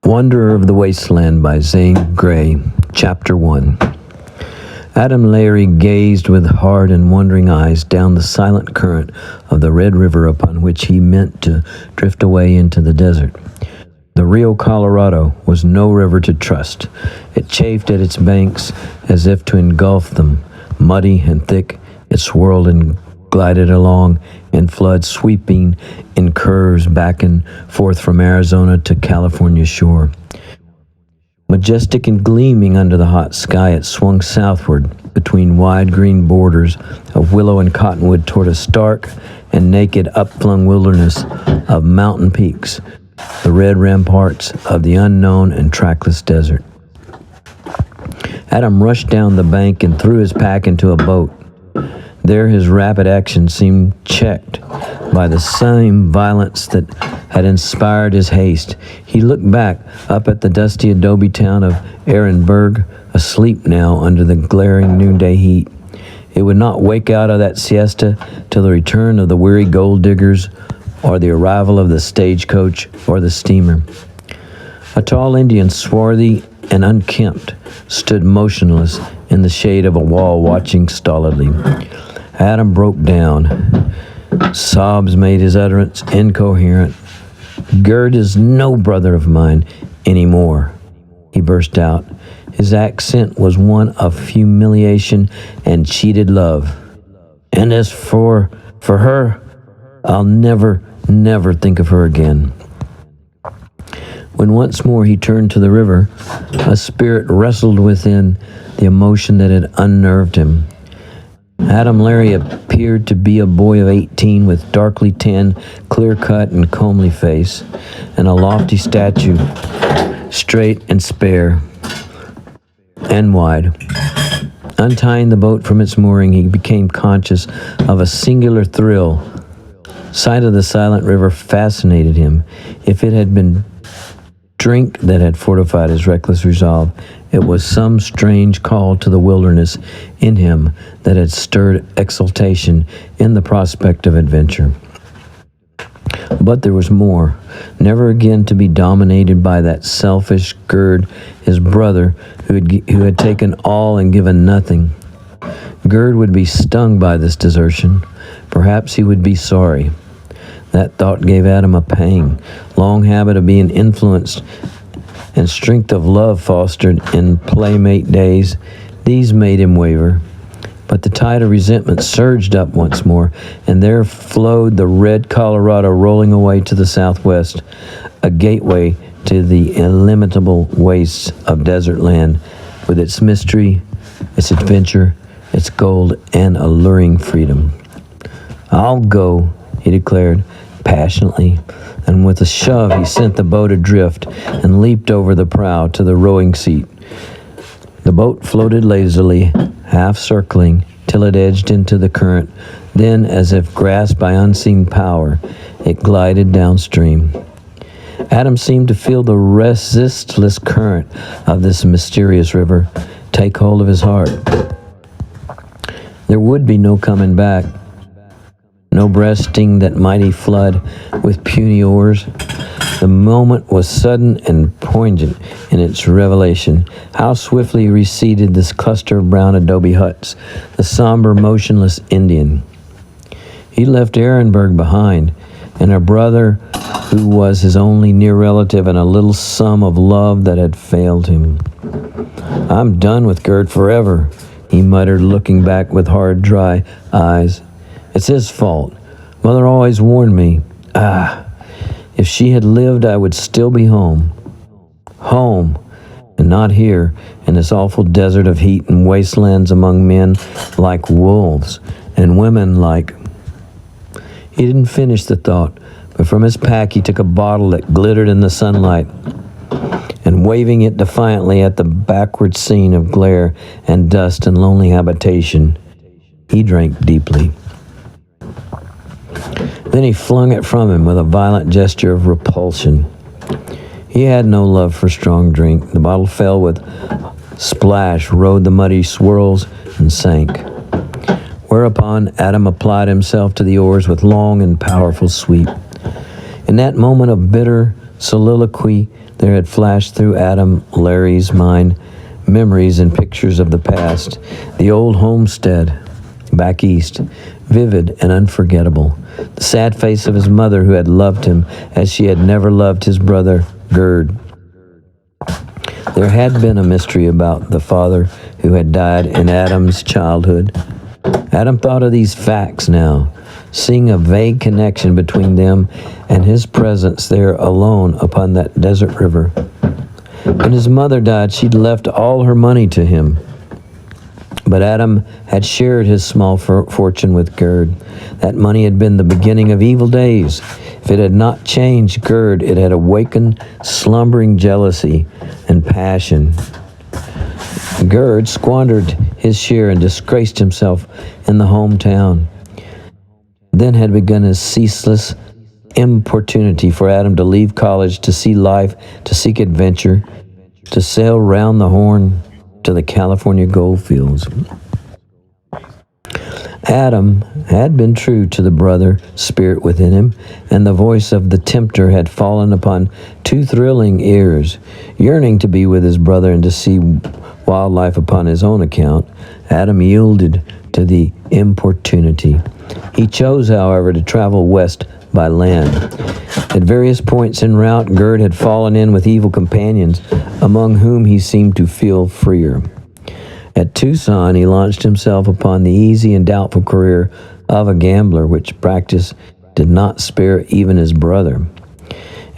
Wanderer of the Wasteland by Zane Grey, Chapter 1. Adam Larry gazed with hard and wondering eyes down the silent current of the Red River upon which he meant to drift away into the desert. The Rio Colorado was no river to trust. It chafed at its banks as if to engulf them. Muddy and thick, it swirled and glided along in floods, sweeping in curves back and forth from Arizona to California shore. Majestic and gleaming under the hot sky, it swung southward between wide green borders of willow and cottonwood toward a stark and naked upflung wilderness of mountain peaks, the red ramparts of the unknown and trackless desert. Adam rushed down the bank and threw his pack into a boat. There his rapid action seemed checked by the same violence that had inspired his haste. He looked back up at the dusty adobe town of Ehrenberg, asleep now under the glaring noonday heat. It would not wake out of that siesta till the return of the weary gold diggers or the arrival of the stagecoach or the steamer. A tall Indian, swarthy and unkempt, stood motionless in the shade of a wall, watching stolidly. Adam broke down. Sobs made his utterance incoherent. "Gerd is no brother of mine anymore," he burst out. His accent was one of humiliation and cheated love. "And as for her, I'll never think of her again." When once more he turned to the river, a spirit wrestled within the emotion that had unnerved him. Adam Larry appeared to be a boy of 18 with darkly tanned, clear-cut and comely face, and a lofty stature, straight and spare and wide. Untying the boat from its mooring, he became conscious of a singular thrill. Sight of the silent river fascinated him. If it had been drink that had fortified his reckless resolve, it was some strange call to the wilderness in him that had stirred exultation in the prospect of adventure. But there was more, never again to be dominated by that selfish Gerd, his brother, who had taken all and given nothing. Gerd would be stung by this desertion. Perhaps he would be sorry. That thought gave Adam a pang. Long habit of being influenced and strength of love fostered in playmate days, these made him waver. But the tide of resentment surged up once more, and there flowed the red Colorado rolling away to the southwest, a gateway to the illimitable wastes of desert land, with its mystery, its adventure, its gold, and alluring freedom. "I'll go," he declared passionately, and with a shove he sent the boat adrift and leaped over the prow to the rowing seat. The boat floated lazily, half circling, till it edged into the current. Then, as if grasped by unseen power, it glided downstream. Adam seemed to feel the resistless current of this mysterious river take hold of his heart. There would be no coming back. No breasting that mighty flood with puny oars. The moment was sudden and poignant in its revelation. How swiftly receded this cluster of brown adobe huts, the somber, motionless Indian. He left Ehrenberg behind, and a brother who was his only near relative, and a little sum of love that had failed him. "I'm done with Gerd forever," he muttered, looking back with hard, dry eyes. "It's his fault. Mother always warned me. If she had lived, I would still be home. Home, and not here, in this awful desert of heat and wastelands among men like wolves, and women like..." He didn't finish the thought, but from his pack he took a bottle that glittered in the sunlight, and waving it defiantly at the backward scene of glare and dust and lonely habitation, he drank deeply. Then he flung it from him with a violent gesture of repulsion. He had no love for strong drink. The bottle fell with splash, rode the muddy swirls, and sank. Whereupon Adam applied himself to the oars with long and powerful sweep. In that moment of bitter soliloquy, there had flashed through Adam Larry's mind memories and pictures of the past, the old homestead back east, vivid and unforgettable. The sad face of his mother who had loved him as she had never loved his brother, Gerd. There had been a mystery about the father who had died in Adam's childhood. Adam thought of these facts now, seeing a vague connection between them and his presence there alone upon that desert river. When his mother died, she'd left all her money to him. But Adam had shared his small fortune with Gerd. That money had been the beginning of evil days. If it had not changed Gerd, it had awakened slumbering jealousy and passion. Gerd squandered his share and disgraced himself in the hometown. Then had begun his ceaseless importunity for Adam to leave college, to see life, to seek adventure, to sail round the Horn to the California gold fields. Adam had been true to the brother spirit within him, and the voice of the tempter had fallen upon two thrilling ears. Yearning to be with his brother and to see wildlife upon his own account, Adam yielded to the importunity. He chose, however, to travel west by land. At various points en route, Gerd had fallen in with evil companions, among whom he seemed to feel freer. At Tucson, he launched himself upon the easy and doubtful career of a gambler, which practice did not spare even his brother.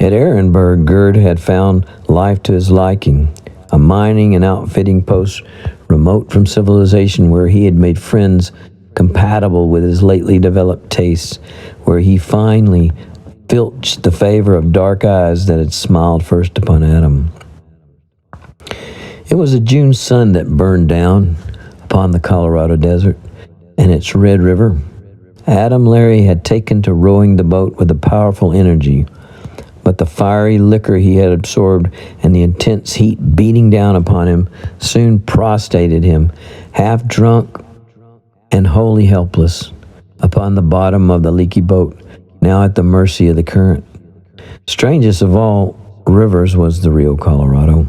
At Ehrenberg, Gerd had found life to his liking, a mining and outfitting post remote from civilization where he had made friends compatible with his lately developed tastes, where he finally filched the favor of dark eyes that had smiled first upon Adam. It was a June sun that burned down upon the Colorado desert and its Red River. Adam Larry had taken to rowing the boat with a powerful energy, but the fiery liquor he had absorbed and the intense heat beating down upon him soon prostrated him, half drunk and wholly helpless, upon the bottom of the leaky boat, now at the mercy of the current. Strangest of all rivers was the Rio Colorado.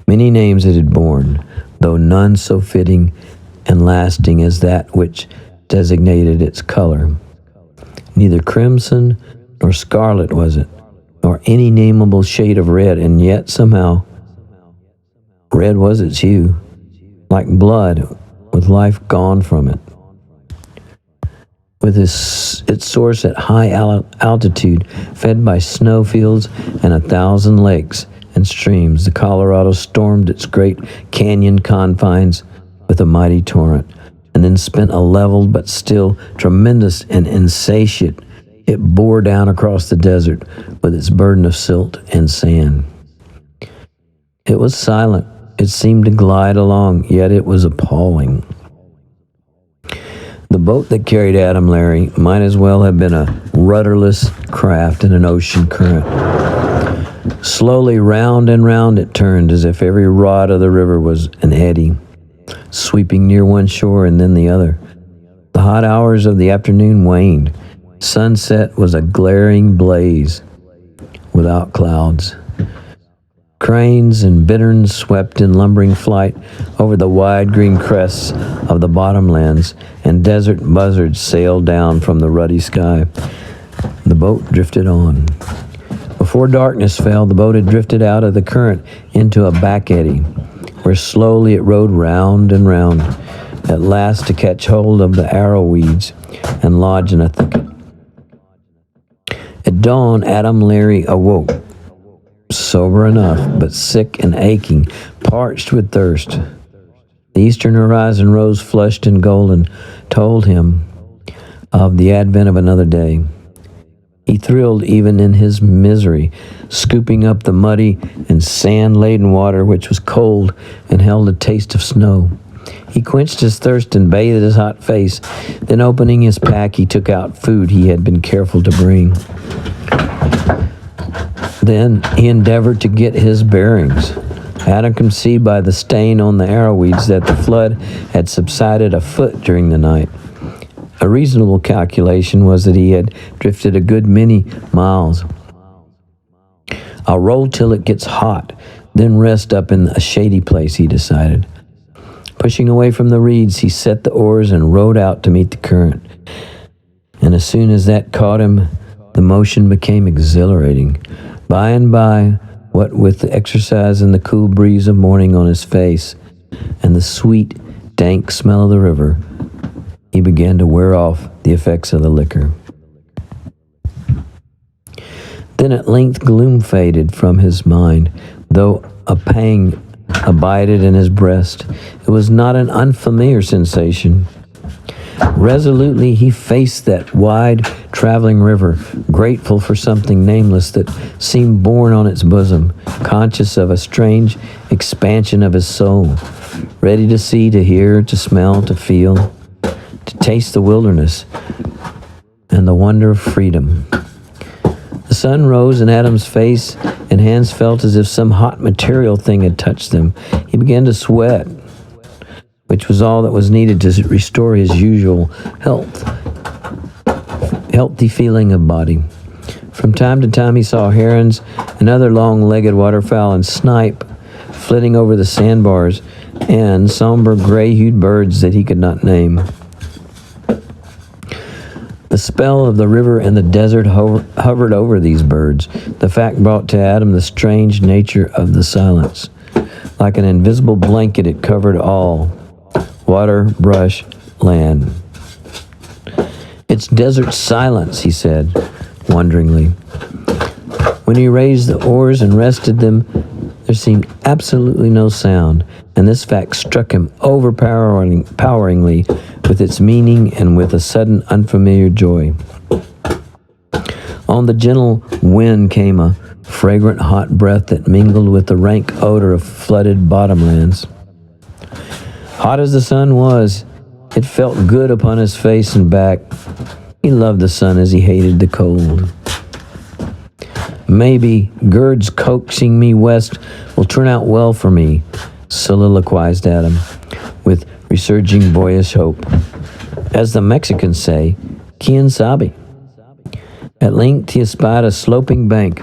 Many names it had borne, though none so fitting and lasting as that which designated its color. Neither crimson nor scarlet was it, nor any nameable shade of red, and yet somehow red was its hue, like blood with life gone from it. With its source at high altitude, fed by snowfields and 1,000 lakes and streams, the Colorado stormed its great canyon confines with a mighty torrent, and then spent a leveled but still tremendous and insatiate. It bore down across the desert with its burden of silt and sand. It was silent. It seemed to glide along, yet it was appalling. The boat that carried Adam Larry might as well have been a rudderless craft in an ocean current. Slowly round and round it turned, as if every rod of the river was an eddy, sweeping near one shore and then the other. The hot hours of the afternoon waned. Sunset was a glaring blaze, without clouds. Cranes and bitterns swept in lumbering flight over the wide green crests of the bottomlands, and desert buzzards sailed down from the ruddy sky. The boat drifted on. Before darkness fell, the boat had drifted out of the current into a back eddy, where slowly it rode round and round, at last to catch hold of the arrowweeds and lodge in a thicket. At dawn, Adam Larry awoke, sober enough, but sick and aching, parched with thirst. The eastern horizon rose flushed and golden, told him of the advent of another day. He thrilled even in his misery, scooping up the muddy and sand-laden water which was cold and held a taste of snow. He quenched his thirst and bathed his hot face. Then opening his pack, he took out food he had been careful to bring. Then he endeavored to get his bearings. Adam could see by the stain on the arrowweeds that the flood had subsided a foot during the night. A reasonable calculation was that he had drifted a good many miles. I'll roll till it gets hot, then rest up in a shady place, he decided. Pushing away from the reeds, he set the oars and rowed out to meet the current. And as soon as that caught him, the motion became exhilarating. By and by, what with the exercise and the cool breeze of morning on his face, and the sweet, dank smell of the river, he began to wear off the effects of the liquor. Then at length gloom faded from his mind, though a pang abided in his breast. It was not an unfamiliar sensation. Resolutely he faced that wide, traveling river, grateful for something nameless that seemed borne on its bosom, conscious of a strange expansion of his soul, ready to see, to hear, to smell, to feel, to taste the wilderness and the wonder of freedom. The sun rose, and Adam's face and hands felt as if some hot material thing had touched them. He began to sweat, which was all that was needed to restore his usual healthy feeling of body. From time to time he saw herons and other long-legged waterfowl and snipe flitting over the sandbars, and somber gray-hued birds that he could not name. The spell of the river and the desert hovered over these birds. The fact brought to Adam the strange nature of the silence. Like an invisible blanket, it covered all. Water, brush, land. It's desert silence, he said, wonderingly. When he raised the oars and rested them, there seemed absolutely no sound, and this fact struck him overpoweringly with its meaning and with a sudden unfamiliar joy. On the gentle wind came a fragrant hot breath that mingled with the rank odor of flooded bottomlands. Hot as the sun was, it felt good upon his face and back. He loved the sun as he hated the cold. Maybe Gerd's coaxing me west will turn out well for me, soliloquized Adam, with resurging boyish hope. As the Mexicans say, quien sabe? At length he espied a sloping bank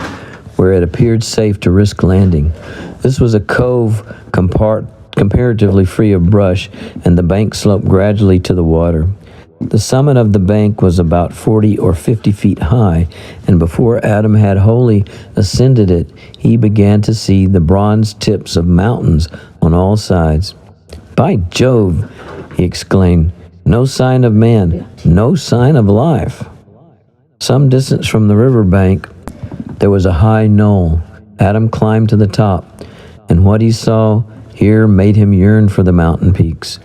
where it appeared safe to risk landing. This was a cove comparatively free of brush, and the bank sloped gradually to the water. The summit of the bank was about 40 or 50 feet high, and before Adam had wholly ascended it, he began to see the bronze tips of mountains on all sides. By Jove, he exclaimed, no sign of man, no sign of life. Some distance from the river bank, there was a high knoll. Adam climbed to the top, and what he saw here made him yearn for the mountain peaks.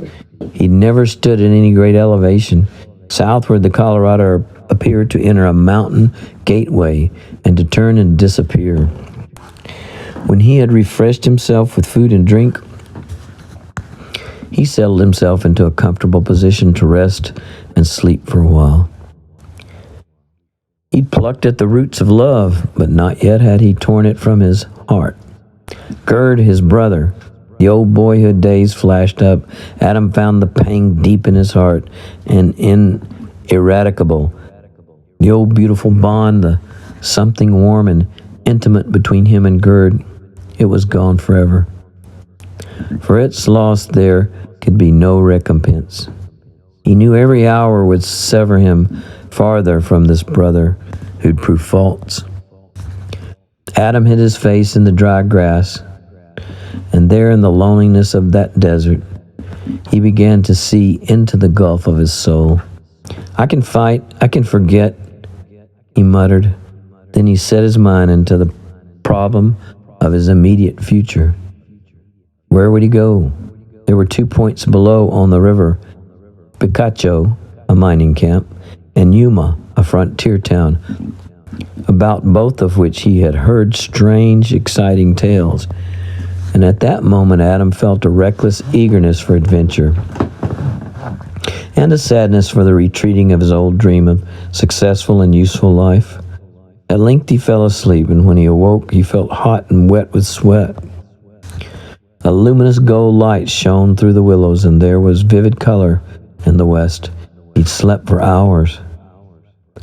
He'd never stood at any great elevation. Southward, the Colorado appeared to enter a mountain gateway and to turn and disappear. When he had refreshed himself with food and drink, he settled himself into a comfortable position to rest and sleep for a while. He'd plucked at the roots of love, but not yet had he torn it from his heart. Gerd, his brother, the old boyhood days flashed up. Adam found the pang deep in his heart and ineradicable. The old beautiful bond, the something warm and intimate between him and Gerd, it was gone forever. For its loss there could be no recompense. He knew every hour would sever him farther from this brother who'd proved false. Adam hid his face in the dry grass, and there in the loneliness of that desert, he began to see into the gulf of his soul. I can fight, I can forget, he muttered. Then he set his mind into the problem of his immediate future. Where would he go? There were 2 points below on the river, Picacho, a mining camp, and Yuma, a frontier town, about both of which he had heard strange, exciting tales. And at that moment Adam felt a reckless eagerness for adventure and a sadness for the retreating of his old dream of successful and useful life. At length he fell asleep, and when he awoke he felt hot and wet with sweat. A luminous gold light shone through the willows, and there was vivid color in the west. He'd slept for hours.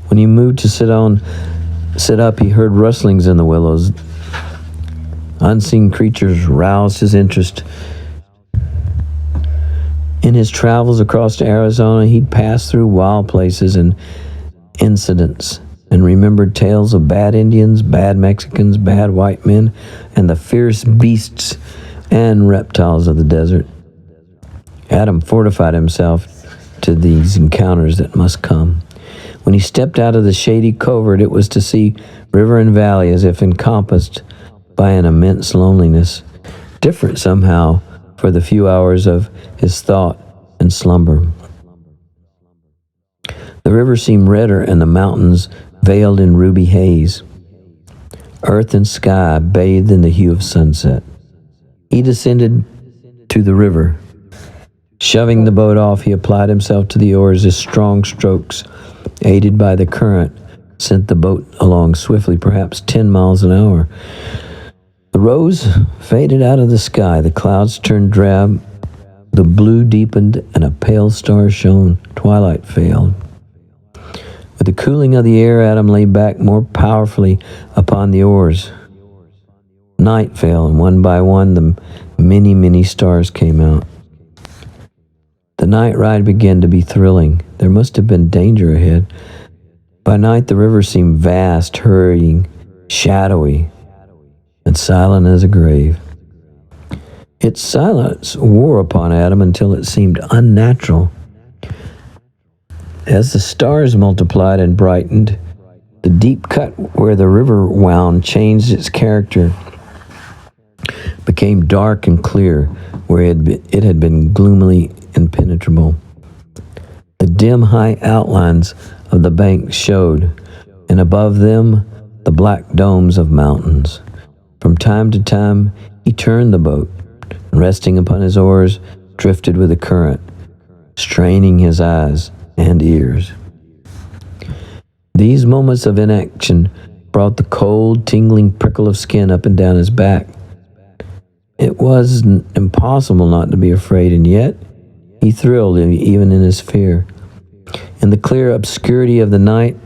When he moved to sit up, he heard rustlings in the willows. Unseen creatures roused his interest. In his travels across Arizona, he'd passed through wild places and incidents and remembered tales of bad Indians, bad Mexicans, bad white men, and the fierce beasts and reptiles of the desert. Adam fortified himself to these encounters that must come. When he stepped out of the shady covert, it was to see river and valley as if encompassed by an immense loneliness, different somehow for the few hours of his thought and slumber. The river seemed redder and the mountains veiled in ruby haze. Earth and sky bathed in the hue of sunset. He descended to the river. Shoving the boat off, he applied himself to the oars. His strong strokes, aided by the current, sent the boat along swiftly, perhaps 10 miles an hour. The rose faded out of the sky. The clouds turned drab. The blue deepened, and a pale star shone. Twilight failed. With the cooling of the air, Adam lay back more powerfully upon the oars. Night fell, and one by one the many, many stars came out. The night ride began to be thrilling. There must have been danger ahead. By night, the river seemed vast, hurrying, shadowy, and silent as a grave. Its silence wore upon Adam until it seemed unnatural. As the stars multiplied and brightened, the deep cut where the river wound changed its character, became dark and clear where it had been gloomily impenetrable. The dim high outlines of the banks showed, and above them the black domes of mountains. From time to time he turned the boat, and resting upon his oars, drifted with the current, straining his eyes and ears. These moments of inaction brought the cold, tingling prickle of skin up and down his back. It was impossible not to be afraid, and yet he thrilled even in his fear. In the clear obscurity of the night,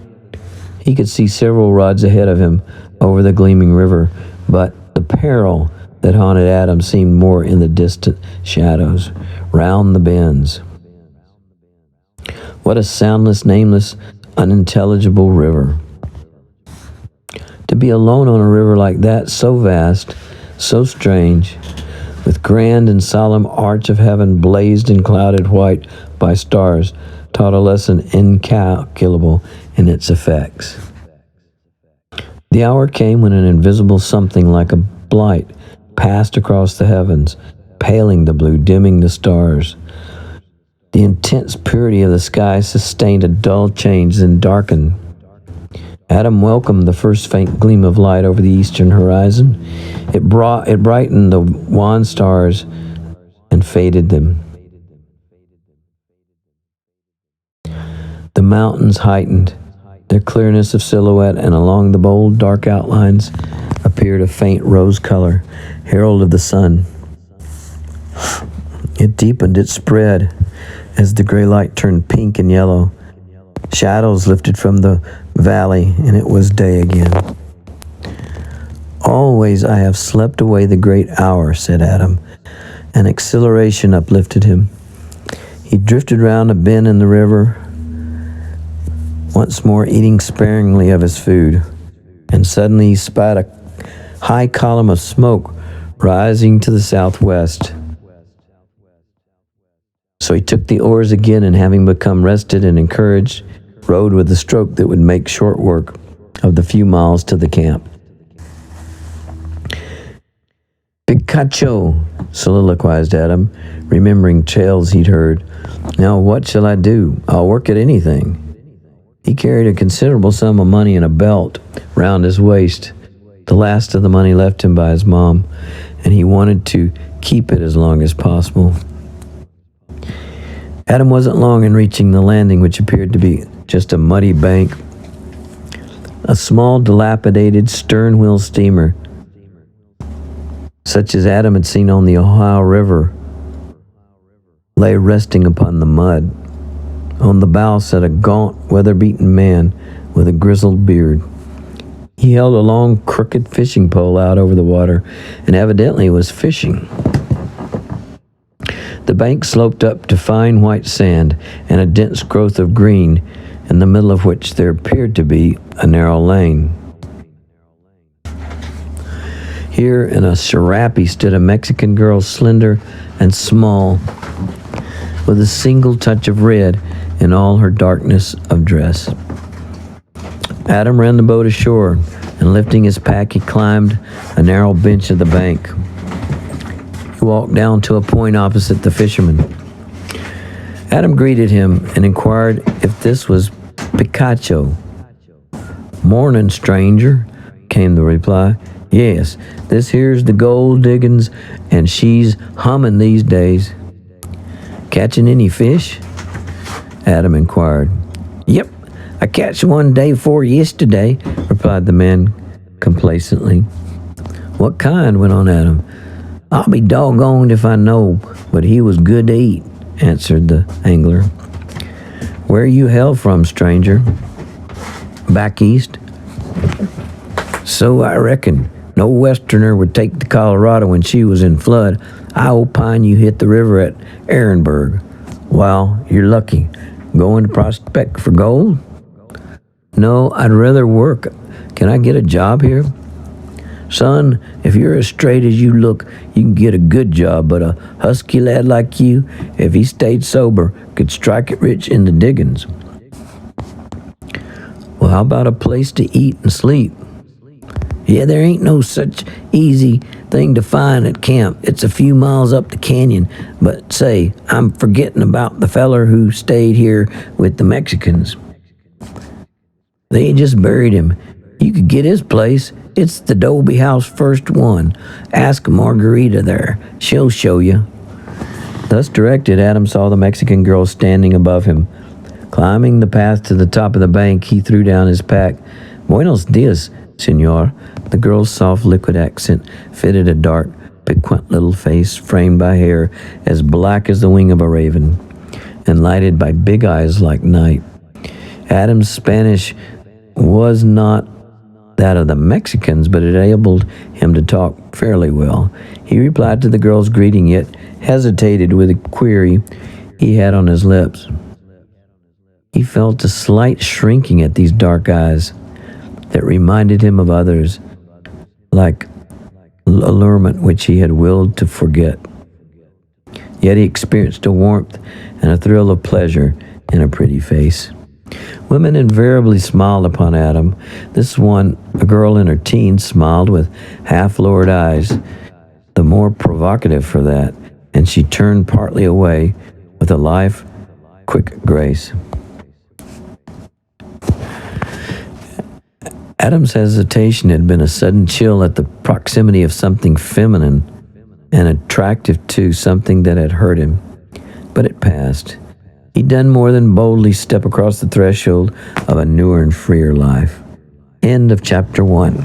he could see several rods ahead of him over the gleaming river, but the peril that haunted Adam seemed more in the distant shadows, round the bends. What a soundless, nameless, unintelligible river. To be alone on a river like that, so vast, so strange, with grand and solemn arch of heaven blazed and clouded white by stars, taught a lesson incalculable in its effects. The hour came when an invisible something like a blight passed across the heavens, paling the blue, dimming the stars. The intense purity of the sky sustained a dull change, then darkened. Adam welcomed the first faint gleam of light over the eastern horizon. It brightened the wan stars and faded them. The mountains heightened their clearness of silhouette, and along the bold, dark outlines appeared a faint rose color, herald of the sun. It deepened, it spread, as the gray light turned pink and yellow. Shadows lifted from the valley, and it was day again. Always I have slept away the great hour, said Adam. An exhilaration uplifted him. He drifted round a bend in the river, once more eating sparingly of his food, and suddenly he spied a high column of smoke rising to the southwest. So he took the oars again, and having become rested and encouraged, rowed with a stroke that would make short work of the few miles to the camp. Picacho, soliloquized Adam, remembering tales he'd heard. Now what shall I do? I'll work at anything. He carried a considerable sum of money in a belt round his waist, the last of the money left him by his mom, and he wanted to keep it as long as possible. Adam wasn't long in reaching the landing, which appeared to be just a muddy bank. A small, dilapidated stern-wheel steamer, such as Adam had seen on the Ohio River, lay resting upon the mud. On the bow sat a gaunt, weather-beaten man with a grizzled beard. He held a long, crooked fishing pole out over the water and evidently was fishing. The bank sloped up to fine white sand and a dense growth of green, in the middle of which there appeared to be a narrow lane. Here in a serape stood a Mexican girl, slender and small, with a single touch of red in all her darkness of dress. Adam ran the boat ashore, and lifting his pack, he climbed a narrow bench of the bank. He walked down to a point opposite the fisherman. Adam greeted him and inquired if this was Picacho. "Morning, stranger," came the reply. "Yes, this here's the gold diggins, and she's humming these days." "Catching any fish?" Adam inquired. "Yep, I catch one day 'fore yesterday," replied the man complacently. "What kind?" went on Adam. "I'll be doggoned if I know, but he was good to eat," answered the angler. "Where you hail from, stranger?" "Back east." "So I reckon. No Westerner would take the Colorado when she was in flood. I opine you hit the river at Ehrenberg. Well, you're lucky. Going to prospect for gold?" "No, I'd rather work. Can I get a job here?" "Son, if you're as straight as you look, you can get a good job, but a husky lad like you, if he stayed sober, could strike it rich in the diggings." "Well, how about a place to eat and sleep?" "Yeah, there ain't no such easy thing to find at camp. It's a few miles up the canyon. But say, I'm forgetting about the feller who stayed here with the Mexicans. They just buried him. You could get his place. It's the Dolby House first one. Ask Margarita there. She'll show you." Thus directed, Adam saw the Mexican girl standing above him. Climbing the path to the top of the bank, he threw down his pack. "Buenos dias, senor." The girl's soft, liquid accent fitted a dark, piquant little face framed by hair as black as the wing of a raven and lighted by big eyes like night. Adam's Spanish was not that of the Mexicans, but it enabled him to talk fairly well. He replied to the girl's greeting, yet hesitated with a query he had on his lips. He felt a slight shrinking at these dark eyes that reminded him of others, like allurement which he had willed to forget. Yet he experienced a warmth and a thrill of pleasure in a pretty face. Women invariably smiled upon Adam. This one, a girl in her teens, smiled with half-lowered eyes, the more provocative for that, and she turned partly away with a lithe, quick grace. Adam's hesitation had been a sudden chill at the proximity of something feminine and attractive to something that had hurt him. But it passed. He'd done more than boldly step across the threshold of a newer and freer life. End of chapter 1.